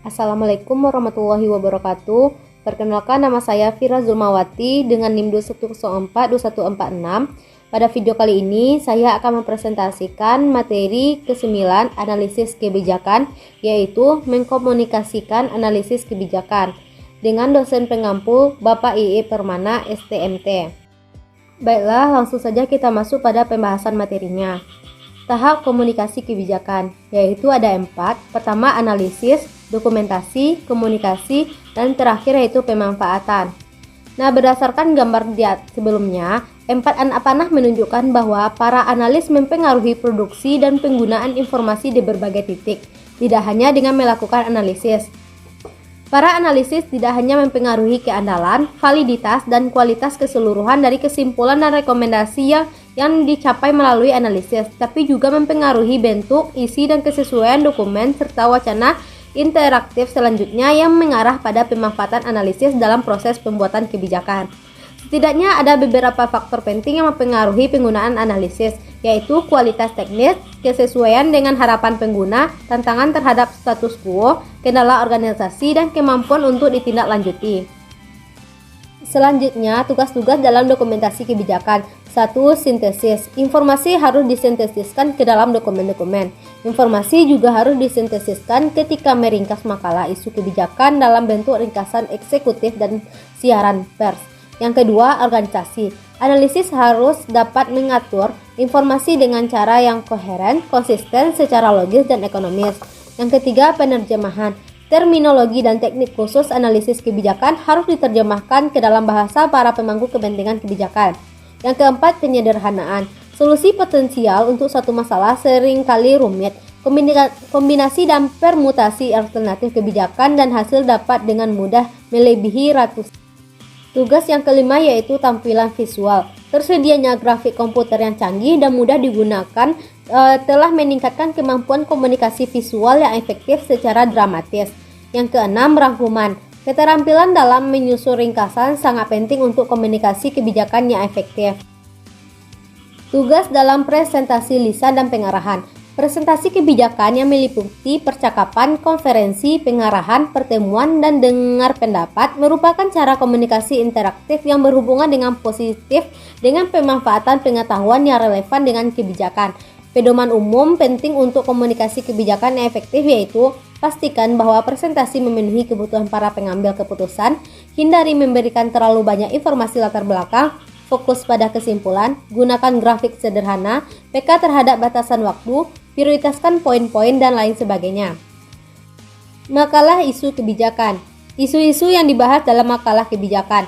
Assalamualaikum warahmatullahi wabarakatuh. Perkenalkan, nama saya Fira Zulmawati dengan NIM 21042146. Pada video kali ini saya akan mempresentasikan materi ke-9 analisis kebijakan, yaitu mengkomunikasikan analisis kebijakan dengan dosen pengampu Bapak I.I. Permana STMT. Baiklah, langsung saja kita masuk pada pembahasan materinya. Tahap komunikasi kebijakan, yaitu ada 4. Pertama, analisis, dokumentasi, komunikasi, dan terakhir yaitu pemanfaatan. Nah, berdasarkan gambar di sebelumnya, 4 panah menunjukkan bahwa para analis mempengaruhi produksi dan penggunaan informasi di berbagai titik, tidak hanya dengan melakukan analisis. Para analisis tidak hanya mempengaruhi keandalan, validitas, dan kualitas keseluruhan dari kesimpulan dan rekomendasi yang dicapai melalui analisis, tapi juga mempengaruhi bentuk, isi, dan kesesuaian dokumen serta wacana interaktif selanjutnya yang mengarah pada pemanfaatan analisis dalam proses pembuatan kebijakan. Setidaknya ada beberapa faktor penting yang mempengaruhi penggunaan analisis, yaitu kualitas teknis, kesesuaian dengan harapan pengguna, tantangan terhadap status quo, kendala organisasi, dan kemampuan untuk ditindaklanjuti. Selanjutnya, tugas-tugas dalam dokumentasi kebijakan. 1. Sintesis. Informasi harus disintesiskan ke dalam dokumen-dokumen. Informasi juga harus disintesiskan ketika meringkas makalah isu kebijakan dalam bentuk ringkasan eksekutif dan siaran pers. Yang kedua, organisasi. Analisis harus dapat mengatur informasi dengan cara yang koheren, konsisten, secara logis, dan ekonomis. Yang ketiga, penerjemahan. Terminologi dan teknik khusus analisis kebijakan harus diterjemahkan ke dalam bahasa para pemangku kepentingan kebijakan. Yang keempat, penyederhanaan. Solusi potensial untuk satu masalah seringkali rumit. Kombinasi dan permutasi alternatif kebijakan dan hasil dapat dengan mudah melebihi ratus. Tugas yang kelima yaitu tampilan visual. Tersedianya grafik komputer yang canggih dan mudah digunakan telah meningkatkan kemampuan komunikasi visual yang efektif secara dramatis. Yang keenam, rangkuman. Keterampilan dalam menyusun ringkasan sangat penting untuk komunikasi kebijakan yang efektif. Tugas dalam presentasi lisan dan pengarahan. Presentasi kebijakan yang meliputi percakapan, konferensi, pengarahan, pertemuan, dan dengar pendapat merupakan cara komunikasi interaktif yang berhubungan dengan positif dengan pemanfaatan pengetahuan yang relevan dengan kebijakan. Pedoman umum penting untuk komunikasi kebijakan yang efektif yaitu pastikan bahwa presentasi memenuhi kebutuhan para pengambil keputusan, hindari memberikan terlalu banyak informasi latar belakang, fokus pada kesimpulan, gunakan grafik sederhana, peka terhadap batasan waktu, prioritaskan poin-poin dan lain sebagainya. Makalah isu kebijakan. Isu-isu yang dibahas dalam makalah kebijakan.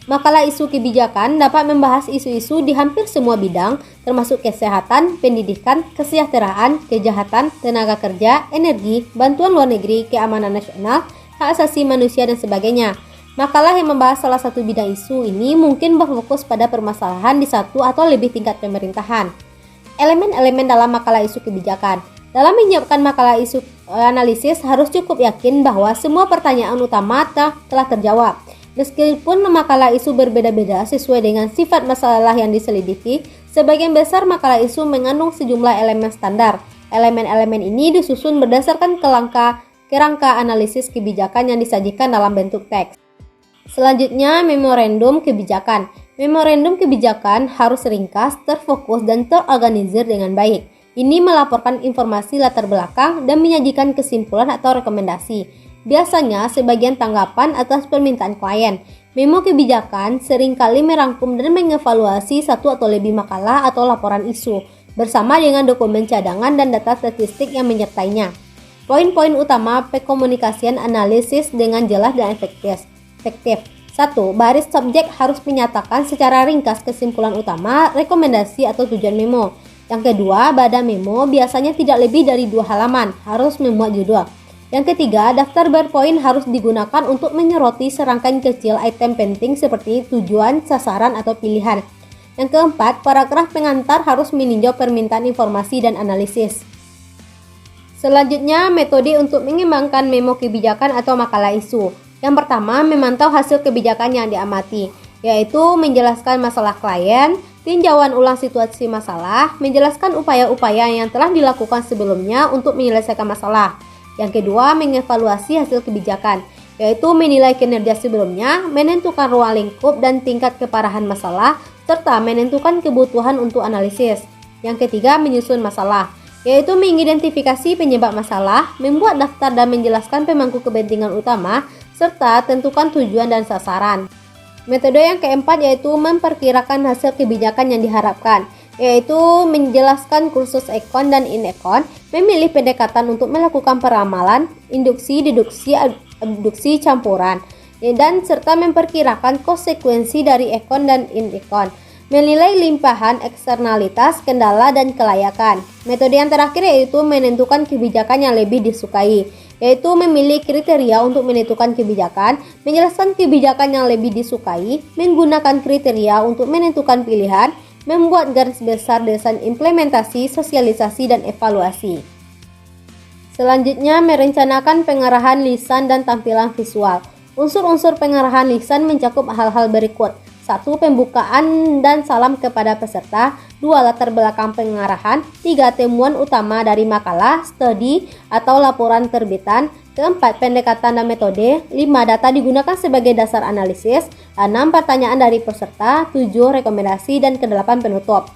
Makalah isu kebijakan dapat membahas isu-isu di hampir semua bidang, termasuk kesehatan, pendidikan, kesejahteraan, kejahatan, tenaga kerja, energi, bantuan luar negeri, keamanan nasional, hak asasi manusia, dan sebagainya. Makalah yang membahas salah satu bidang isu ini mungkin berfokus pada permasalahan di satu atau lebih tingkat pemerintahan. Elemen-elemen dalam makalah isu kebijakan. Dalam menyiapkan makalah isu analisis harus cukup yakin bahwa semua pertanyaan utama telah terjawab. Meskipun makalah isu berbeda-beda sesuai dengan sifat masalah yang diselidiki, sebagian besar makalah isu mengandung sejumlah elemen standar. Elemen-elemen ini disusun berdasarkan kerangka analisis kebijakan yang disajikan dalam bentuk teks. Selanjutnya, memorandum kebijakan. Memorandum kebijakan harus ringkas, terfokus, dan terorganisir dengan baik. Ini melaporkan informasi latar belakang dan menyajikan kesimpulan atau rekomendasi. Biasanya sebagian tanggapan atas permintaan klien. Memo kebijakan seringkali merangkum dan mengevaluasi satu atau lebih makalah atau laporan isu, bersama dengan dokumen cadangan dan data statistik yang menyertainya. Poin-poin utama pekomunikasian analisis dengan jelas dan efektif. 1. Baris subjek harus menyatakan secara ringkas kesimpulan utama, rekomendasi atau tujuan memo. Yang kedua, badan memo biasanya tidak lebih dari 2 halaman, harus memuat judul. Yang ketiga, daftar berpoin harus digunakan untuk menyoroti serangkaian kecil item penting seperti tujuan, sasaran, atau pilihan. Yang keempat, paragraf pengantar harus meninjau permintaan informasi dan analisis. Selanjutnya, metode untuk mengembangkan memo kebijakan atau makalah isu. Yang pertama, memantau hasil kebijakan yang diamati, yaitu menjelaskan masalah klien, tinjauan ulang situasi masalah, menjelaskan upaya-upaya yang telah dilakukan sebelumnya untuk menyelesaikan masalah. Yang kedua, mengevaluasi hasil kebijakan, yaitu menilai kinerja sebelumnya, menentukan ruang lingkup dan tingkat keparahan masalah, serta menentukan kebutuhan untuk analisis. Yang ketiga, menyusun masalah, yaitu mengidentifikasi penyebab masalah, membuat daftar dan menjelaskan pemangku kepentingan utama, serta tentukan tujuan dan sasaran. Metode yang keempat yaitu memperkirakan hasil kebijakan yang diharapkan, yaitu menjelaskan kursus ekon dan inekon, memilih pendekatan untuk melakukan peramalan, induksi, deduksi, abduksi, campuran, dan serta memperkirakan konsekuensi dari ekon dan inekon, menilai limpahan, eksternalitas, kendala, dan kelayakan. Metode yang terakhir yaitu menentukan kebijakan yang lebih disukai, yaitu memilih kriteria untuk menentukan kebijakan, menjelaskan kebijakan yang lebih disukai, menggunakan kriteria untuk menentukan pilihan, membuat garis besar desain implementasi, sosialisasi, dan evaluasi. Selanjutnya, merencanakan pengarahan lisan dan tampilan visual. Unsur-unsur pengarahan lisan mencakup hal-hal berikut. 1. Pembukaan dan salam kepada peserta. 2. Latar belakang pengarahan. 3. Temuan utama dari makalah, studi, atau laporan terbitan. 4. Pendekatan dan metode. 5. Data digunakan sebagai dasar analisis. 6. Pertanyaan dari peserta. 7. Rekomendasi, dan 8. Penutup.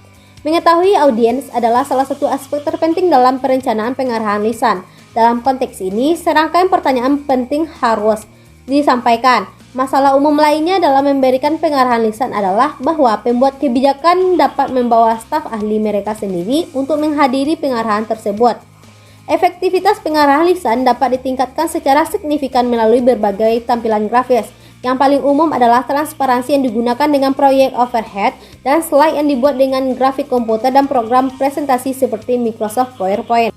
Mengetahui audiens adalah salah satu aspek terpenting dalam perencanaan pengarahan lisan. Dalam konteks ini, serangkaian pertanyaan penting harus disampaikan. Masalah umum lainnya dalam memberikan pengarahan lisan adalah bahwa pembuat kebijakan dapat membawa staf ahli mereka sendiri untuk menghadiri pengarahan tersebut. Efektivitas pengarahan lisan dapat ditingkatkan secara signifikan melalui berbagai tampilan grafis. Yang paling umum adalah transparansi yang digunakan dengan proyek overhead dan slide yang dibuat dengan grafik komputer dan program presentasi seperti Microsoft PowerPoint.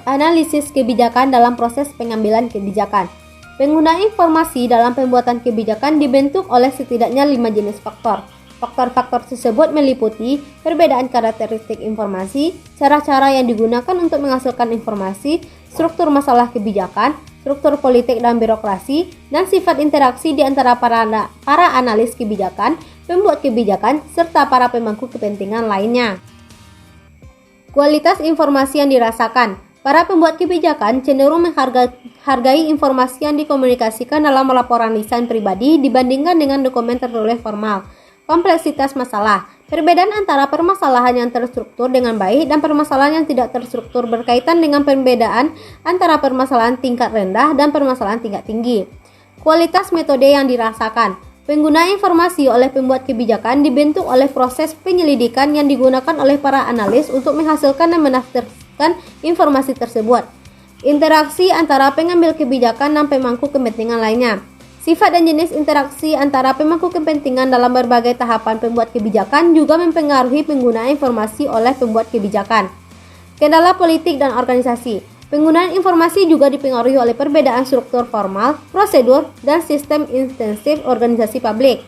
Analisis kebijakan dalam proses pengambilan kebijakan. Penggunaan informasi dalam pembuatan kebijakan dibentuk oleh setidaknya 5 jenis faktor. Faktor-faktor tersebut meliputi perbedaan karakteristik informasi, cara-cara yang digunakan untuk menghasilkan informasi, struktur masalah kebijakan, struktur politik dan birokrasi, dan sifat interaksi di antara para analis kebijakan, pembuat kebijakan, serta para pemangku kepentingan lainnya. Kualitas informasi yang dirasakan. Para pembuat kebijakan cenderung menghargai informasi yang dikomunikasikan dalam laporan lisan pribadi dibandingkan dengan dokumen tertulis formal. Kompleksitas masalah. Perbedaan antara permasalahan yang terstruktur dengan baik dan permasalahan yang tidak terstruktur berkaitan dengan perbedaan antara permasalahan tingkat rendah dan permasalahan tingkat tinggi. Kualitas metode yang dirasakan. Penggunaan informasi oleh pembuat kebijakan dibentuk oleh proses penyelidikan yang digunakan oleh para analis untuk menghasilkan dan menafsirkan informasi tersebut. Interaksi antara pengambil kebijakan dan pemangku kepentingan lainnya. Sifat dan jenis interaksi antara pemangku kepentingan dalam berbagai tahapan pembuat kebijakan juga mempengaruhi penggunaan informasi oleh pembuat kebijakan. Kendala politik dan organisasi. Penggunaan informasi juga dipengaruhi oleh perbedaan struktur formal, prosedur, dan sistem intensif organisasi publik.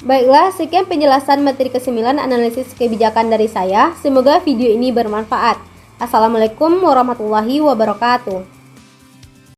Baiklah, sekian penjelasan materi ke-9 analisis kebijakan dari saya. Semoga video ini bermanfaat. Assalamualaikum warahmatullahi wabarakatuh.